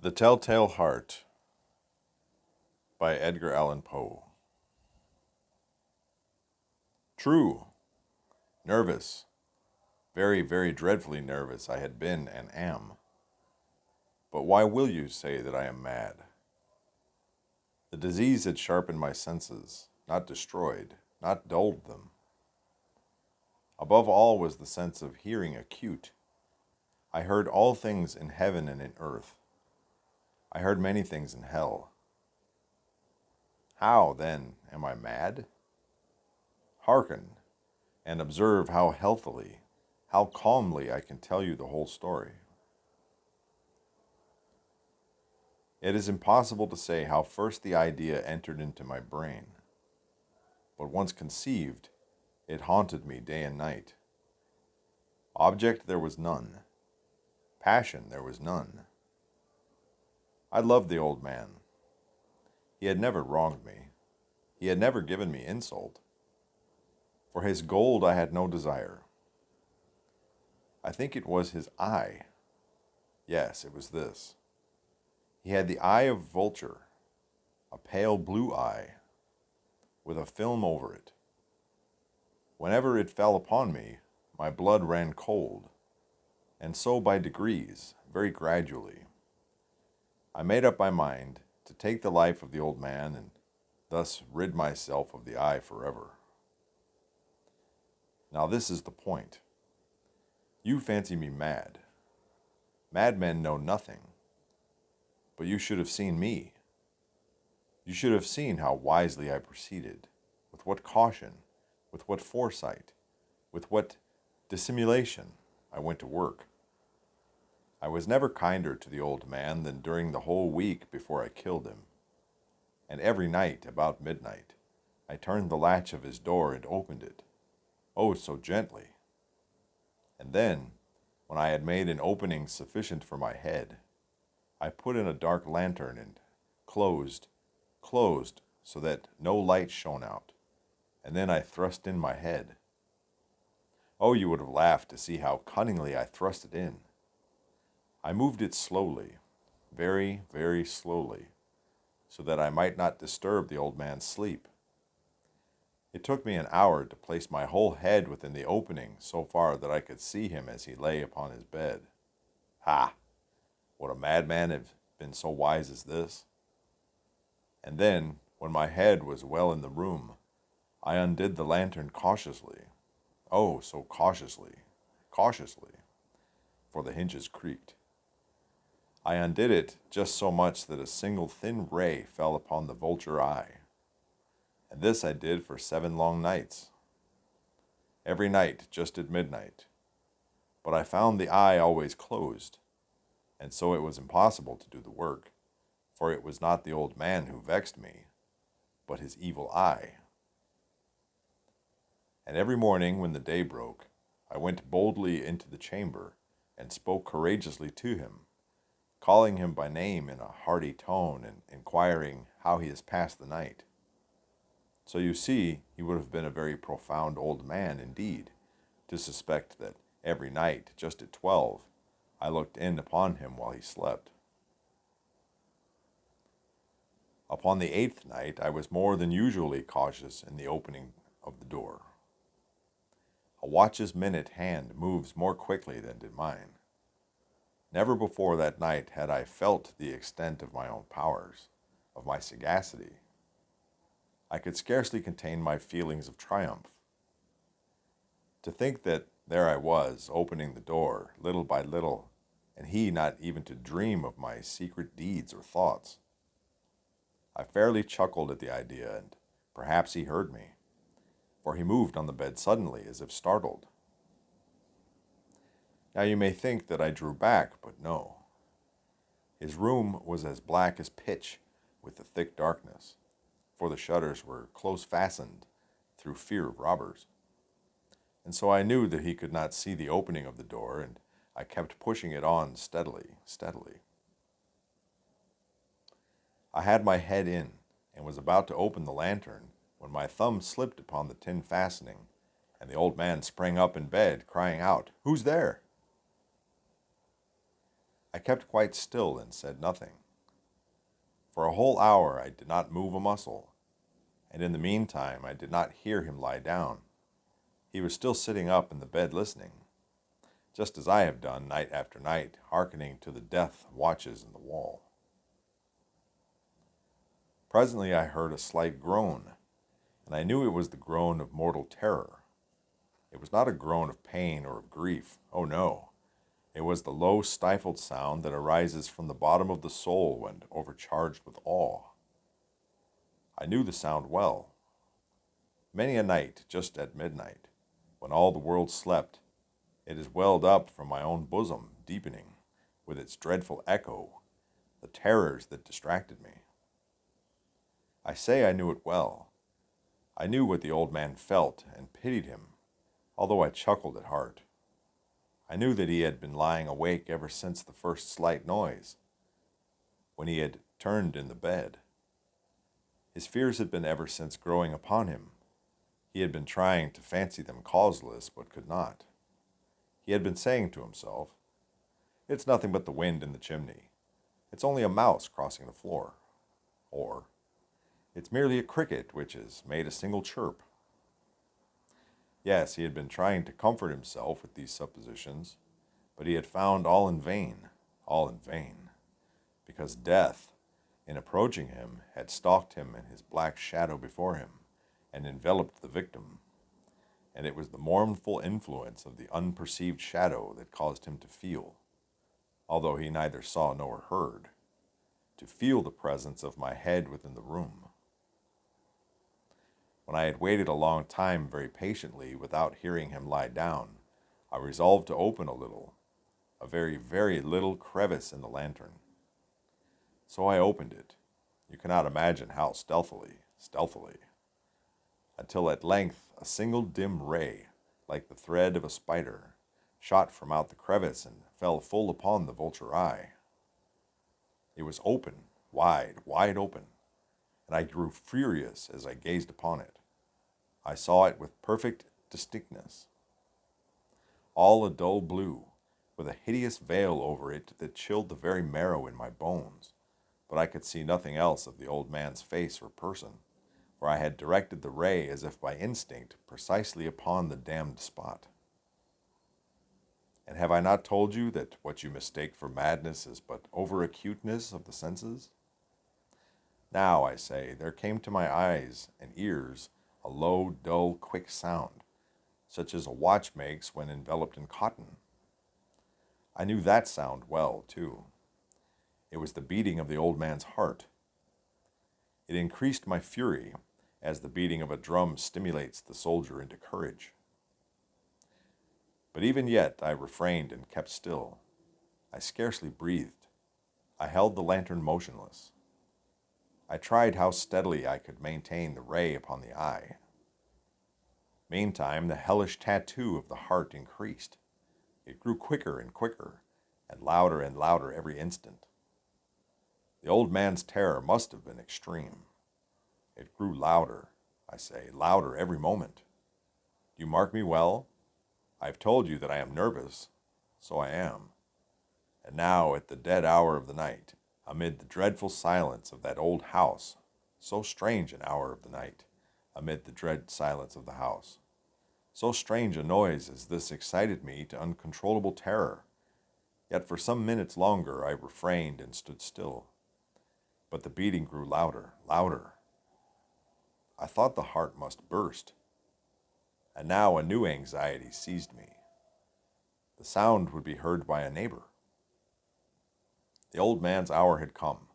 The Telltale Heart by Edgar Allan Poe. True. Nervous. Very, very dreadfully nervous I had been and am. But why will you say that I am mad? The disease had sharpened my senses, not destroyed, not dulled them. Above all was the sense of hearing acute. I heard all things in heaven and in earth. I heard many things in hell. How, then, am I mad? Hearken, and observe how healthily, how calmly I can tell you the whole story. It is impossible to say how first the idea entered into my brain, but once conceived, it haunted me day and night. Object there was none. Passion there was none. I loved the old man. He had never wronged me. He had never given me insult. For his gold I had no desire. I think it was his eye. Yes, it was this. He had the eye of vulture, a pale blue eye, with a film over it. Whenever it fell upon me, my blood ran cold, and so by degrees, very gradually. I made up my mind to take the life of the old man and thus rid myself of the eye forever. Now this is the point. You fancy me mad. Madmen know nothing. But you should have seen me. You should have seen how wisely I proceeded, with what caution, with what foresight, with what dissimulation I went to work. I was never kinder to the old man than during the whole week before I killed him. And every night, about midnight, I turned the latch of his door and opened it. Oh, so gently. And then, when I had made an opening sufficient for my head, I put in a dark lantern and closed so that no light shone out, and then I thrust in my head. Oh, you would have laughed to see how cunningly I thrust it in. I moved it slowly, very, very slowly, so that I might not disturb the old man's sleep. It took me an hour to place my whole head within the opening so far that I could see him as he lay upon his bed. Ha! Would a madman have been so wise as this? And then, when my head was well in the room, I undid the lantern cautiously. Oh, so cautiously, cautiously, for the hinges creaked. I undid it just so much that a single thin ray fell upon the vulture eye. And this I did for 7 long nights. Every night, just at midnight. But I found the eye always closed, and so it was impossible to do the work, for it was not the old man who vexed me, but his evil eye. And every morning when the day broke, I went boldly into the chamber and spoke courageously to him, calling him by name in a hearty tone and inquiring how he has passed the night. So you see, he would have been a very profound old man indeed, to suspect that every night, just at 12, I looked in upon him while he slept. Upon the 8th night, I was more than usually cautious in the opening of the door. A watch's minute hand moves more quickly than did mine. Never before that night had I felt the extent of my own powers, of my sagacity. I could scarcely contain my feelings of triumph. To think that there I was, opening the door, little by little, and he not even to dream of my secret deeds or thoughts. I fairly chuckled at the idea, and perhaps he heard me, for he moved on the bed suddenly, as if startled. Now you may think that I drew back, but no. His room was as black as pitch with the thick darkness, for the shutters were close fastened through fear of robbers. And so I knew that he could not see the opening of the door, and I kept pushing it on steadily, steadily. I had my head in, and was about to open the lantern, when my thumb slipped upon the tin fastening, and the old man sprang up in bed, crying out, "Who's there?" I kept quite still and said nothing. For a whole hour I did not move a muscle, and in the meantime I did not hear him lie down. He was still sitting up in the bed listening, just as I have done night after night, hearkening to the death watches in the wall. Presently I heard a slight groan, and I knew it was the groan of mortal terror. It was not a groan of pain or of grief. Oh no. It was the low, stifled sound that arises from the bottom of the soul when overcharged with awe. I knew the sound well. Many a night, just at midnight, when all the world slept, it has welled up from my own bosom, deepening, with its dreadful echo, the terrors that distracted me. I say I knew it well. I knew what the old man felt and pitied him, although I chuckled at heart. I knew that he had been lying awake ever since the first slight noise, when he had turned in the bed. His fears had been ever since growing upon him. He had been trying to fancy them causeless, but could not. He had been saying to himself, "It's nothing but the wind in the chimney. It's only a mouse crossing the floor." Or, "It's merely a cricket which has made a single chirp." Yes, he had been trying to comfort himself with these suppositions, but he had found all in vain, because death, in approaching him, had stalked him and his black shadow before him, and enveloped the victim, and it was the mournful influence of the unperceived shadow that caused him to feel, although he neither saw nor heard, to feel the presence of my head within the room. When I had waited a long time very patiently without hearing him lie down, I resolved to open a very, very little crevice in the lantern. So I opened it. You cannot imagine how stealthily, until at length a single dim ray, like the thread of a spider, shot from out the crevice and fell full upon the vulture eye. It was open, wide open, and I grew furious as I gazed upon it. I saw it with perfect distinctness, all a dull blue, with a hideous veil over it that chilled the very marrow in my bones, but I could see nothing else of the old man's face or person, for I had directed the ray as if by instinct precisely upon the damned spot. And have I not told you that what you mistake for madness is but over-acuteness of the senses? Now, I say, there came to my eyes and ears a low, dull, quick sound, such as a watch makes when enveloped in cotton. I knew that sound well, too. It was the beating of the old man's heart. It increased my fury, as the beating of a drum stimulates the soldier into courage. But even yet I refrained and kept still. I scarcely breathed. I held the lantern motionless. I tried how steadily I could maintain the ray upon the eye. Meantime, the hellish tattoo of the heart increased. It grew quicker and louder every instant. The old man's terror must have been extreme. It grew louder, I say, louder every moment. Do you mark me well? I have told you that I am nervous. So I am. And now, at the dead hour of the night, amid the dreadful silence of that old house, so strange an hour of the night, amid the dread silence of the house, so strange a noise as this excited me to uncontrollable terror. Yet for some minutes longer I refrained and stood still. But the beating grew louder. I thought the heart must burst. And now a new anxiety seized me. The sound would be heard by a neighbor. The old man's hour had come.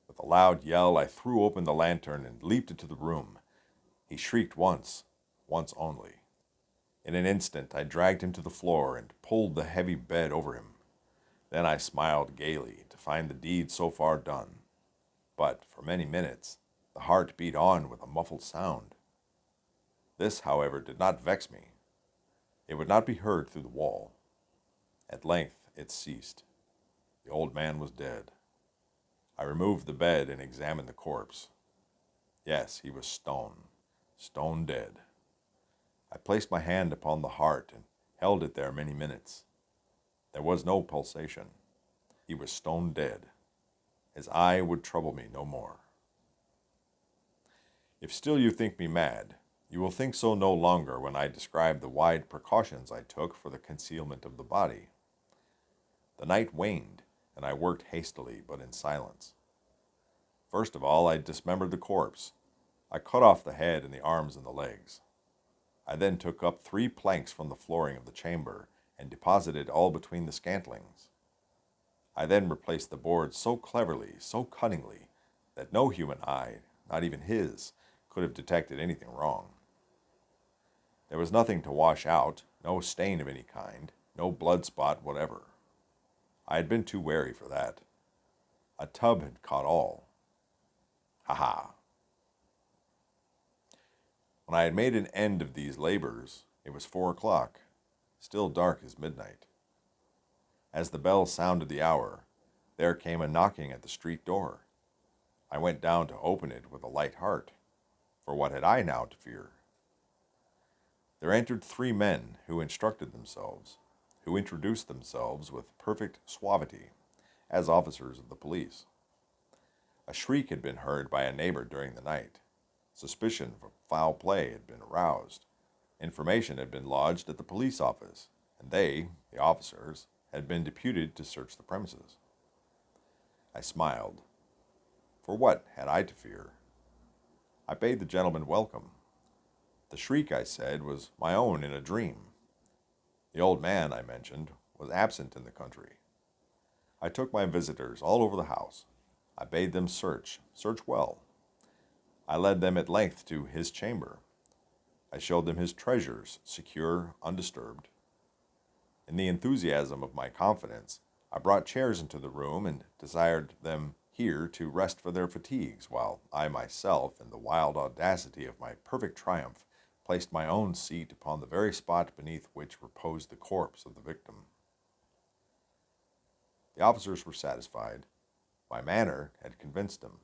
With a loud yell, I threw open the lantern and leaped into the room. He shrieked once only. In an instant, I dragged him to the floor and pulled the heavy bed over him. Then I smiled gaily to find the deed so far done. But for many minutes, the heart beat on with a muffled sound. This, however, did not vex me. It would not be heard through the wall. At length it ceased. The old man was dead. I removed the bed and examined the corpse. Yes, he was stone dead. I placed my hand upon the heart and held it there many minutes. There was no pulsation. He was stone dead. His eye would trouble me no more. If still you think me mad, you will think so no longer when I describe the wide precautions I took for the concealment of the body. The night waned, and I worked hastily, but in silence. First of all, I dismembered the corpse. I cut off the head and the arms and the legs. I then took up 3 planks from the flooring of the chamber and deposited all between the scantlings. I then replaced the boards so cleverly, so cunningly, that no human eye, not even his, could have detected anything wrong. There was nothing to wash out, no stain of any kind, no blood spot whatever. I had been too wary for that. A tub had caught all. Ha ha! When I had made an end of these labors, it was 4 o'clock, still dark as midnight. As the bell sounded the hour, there came a knocking at the street door. I went down to open it with a light heart, for what had I now to fear? There entered 3 men who introduced themselves with perfect suavity, as officers of the police. A shriek had been heard by a neighbor during the night. Suspicion of foul play had been aroused. Information had been lodged at the police office, and they, the officers, had been deputed to search the premises. I smiled. For what had I to fear? I bade the gentleman welcome. The shriek, I said, was my own in a dream. The old man, I mentioned, was absent in the country. I took my visitors all over the house. I bade them search well. I led them at length to his chamber. I showed them his treasures, secure, undisturbed. In the enthusiasm of my confidence, I brought chairs into the room and desired them here to rest for their fatigues, while I myself, in the wild audacity of my perfect triumph, placed my own seat upon the very spot beneath which reposed the corpse of the victim. The officers were satisfied. My manner had convinced them.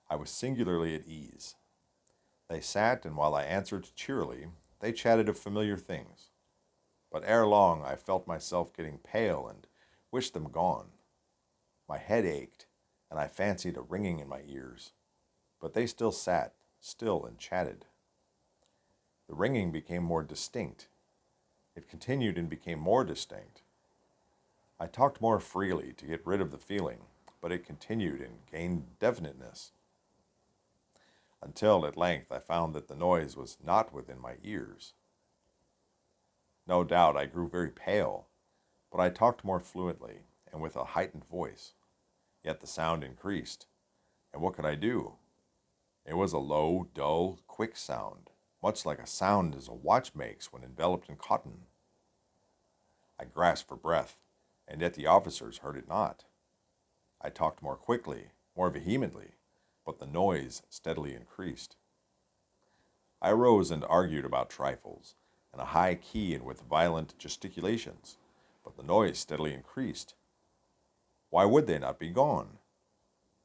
I was singularly at ease. They sat, and while I answered cheerily, they chatted of familiar things. But ere long I felt myself getting pale and wished them gone. My head ached, and I fancied a ringing in my ears. But they still sat, still and chatted. The ringing became more distinct. It continued and became more distinct. I talked more freely to get rid of the feeling, but it continued and gained definiteness, until at length I found that the noise was not within my ears. No doubt I grew very pale, but I talked more fluently and with a heightened voice. Yet the sound increased, and what could I do? It was a low, dull, quick sound, much like a sound as a watch makes when enveloped in cotton. I grasped for breath, and yet the officers heard it not. I talked more quickly, more vehemently, but the noise steadily increased. I arose and argued about trifles, in a high key and with violent gesticulations, but the noise steadily increased. Why would they not be gone?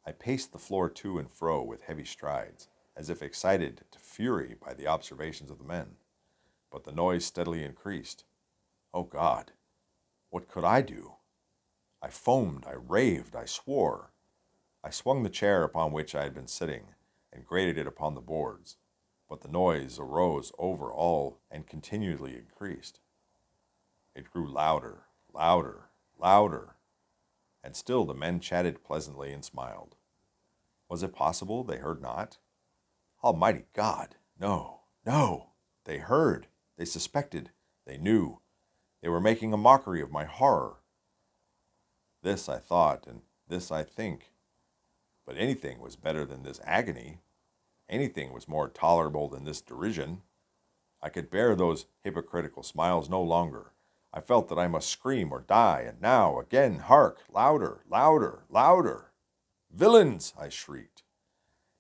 I paced the floor to and fro with heavy strides, as if excited to fury by the observations of the men, but the noise steadily increased. Oh God, what could I do? I foamed, I raved, I swore. I swung the chair upon which I had been sitting, and grated it upon the boards, but the noise arose over all and continually increased. It grew louder, louder, louder, and still the men chatted pleasantly and smiled. Was it possible they heard not? Almighty God! No, no! They heard, they suspected, they knew. They were making a mockery of my horror. This I thought, and this I think. But anything was better than this agony. Anything was more tolerable than this derision. I could bear those hypocritical smiles no longer. I felt that I must scream or die, and now, again, hark! Louder, louder, louder! Villains! I shrieked.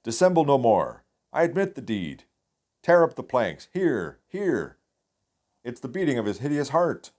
Dissemble no more. I admit the deed. Tear up the planks. Here, here. It's the beating of his hideous heart.